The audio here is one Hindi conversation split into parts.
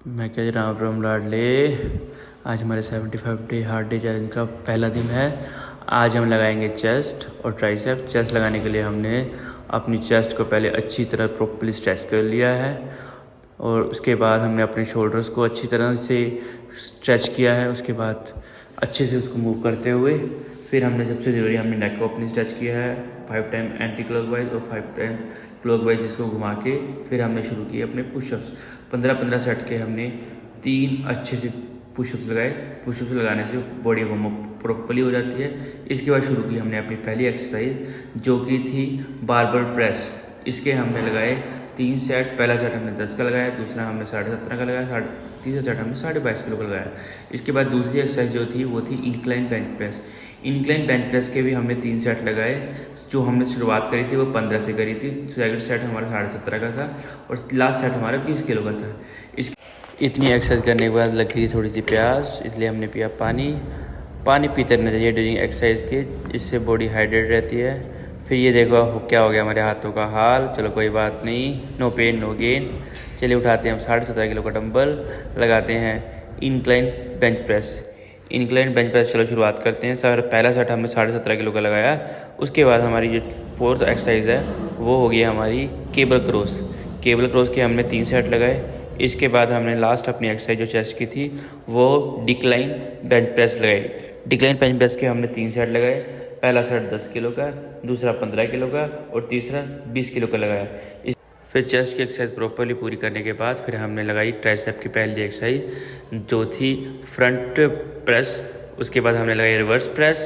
मैं कह राम राम लाडले। आज हमारे 75 डे हार्ड डे चैलेंज का पहला दिन है। आज हम लगाएंगे चेस्ट और ट्राइसेप। चेस्ट लगाने के लिए हमने अपनी चेस्ट को पहले अच्छी तरह प्रॉपर्ली स्ट्रेच कर लिया है और उसके बाद हमने अपने शोल्डर्स को अच्छी तरह से स्ट्रेच किया है। उसके बाद अच्छे से उसको मूव करते हुए फिर हमने सबसे ज़रूरी हमने नेक को अपनी स्ट्रेच किया है 5 टाइम एंटी क्लॉकवाइज और 5 टाइम क्लॉकवाइज, इसको घुमा के फिर हमने शुरू किए अपने पुशअप्स। 15-15 सेट के हमने 3 अच्छे से पुशअप्स लगाए। पुशअप्स लगाने से बॉडी वार्म अप प्रॉपर्ली हो जाती है। इसके बाद शुरू की हमने अपनी पहली एक्सरसाइज जो कि थी बारबल प्रेस। इसके हमने लगाए 3 सेट। पहला सेट हमने 10 का लगाया, दूसरा हमने 17.5 का लगाया, तीसरा सेट हमने 22.5 किलो का लगाया। इसके बाद दूसरी एक्सरसाइज जो थी वो थी incline bench press. Incline bench press के भी हमने 3 सेट लगाए। जो हमने शुरुआत करी थी वो 15 से करी थी। सेकंड सेट हमारा 17.5 का था और लास्ट सेट हमारा 20 किलो का था। इतनी एक्सरसाइज करने के बाद लगी थी थोड़ी सी प्यास, इसलिए हमने पिया पानी। पानी पीते रहना चाहिए ड्यूरिंग एक्सरसाइज के, इससे बॉडी हाइड्रेट रहती है। फिर ये देखो क्या हो गया हमारे हाथों का हाल। चलो कोई बात नहीं, नो पेन नो गेन। चलिए उठाते हैं हम 17.5 किलो का डंबल, लगाते हैं incline bench press. Incline bench press चलो शुरुआत करते हैं। सर पहला सेट हमने 17.5 किलो का लगाया। उसके बाद हमारी जो फोर्थ एक्सरसाइज है वो हो गई हमारी केबल क्रॉस। केबल क्रॉस के हमने 3 सेट लगाए। इसके बाद हमने लास्ट अपनी एक्सरसाइज जो चेस्ट की थी वो डिक्लाइन बेंच प्रेस लगाई। डिक्लाइन बेंच प्रेस के हमने 3 सेट लगाए। पहला सेट 10 किलो का, दूसरा 15 किलो का और तीसरा 20 किलो का लगाया। फिर चेस्ट की एक्सरसाइज प्रॉपर्ली पूरी करने के बाद फिर हमने लगाई ट्राइसेप की पहली एक्सरसाइज जो थी फ्रंट प्रेस। उसके बाद हमने लगाई रिवर्स प्रेस।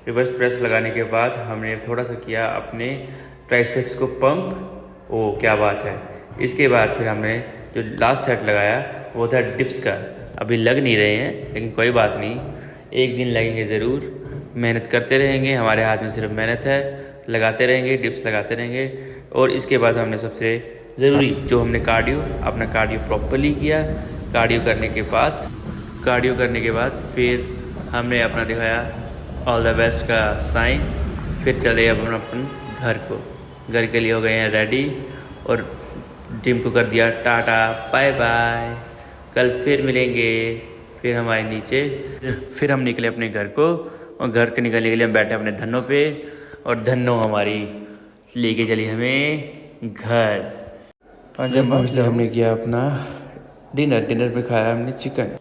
रिवर्स प्रेस लगाने के बाद हमने थोड़ा सा किया अपने ट्राइसेप्स को पंप। ओ क्या बात है। इसके बाद फिर हमने जो लास्ट सेट लगाया वो था डिप्स का। अभी लग नहीं रहे हैं लेकिन कोई बात नहीं, एक दिन लगेंगे ज़रूर। मेहनत करते रहेंगे, हमारे हाथ में सिर्फ मेहनत है, लगाते रहेंगे, डिप्स लगाते रहेंगे। और इसके बाद हमने सबसे ज़रूरी जो हमने अपना कार्डियो प्रॉपर्ली किया। कार्डियो करने के बाद फिर हमने अपना दिखाया ऑल द बेस्ट का साइन। फिर चले अब हम अपन घर के लिए हो गए हैं रेडी और जिम को कर दिया टाटा बाय बाय। कल फिर मिलेंगे। फिर हमारे नीचे फिर हम निकले अपने घर को और घर के निकलने के लिए हम बैठे अपने धनों पे और धनो हमारी लेके चली हमें घर। और जब पहुँचते हमने किया अपना डिनर पे खाया हमने चिकन।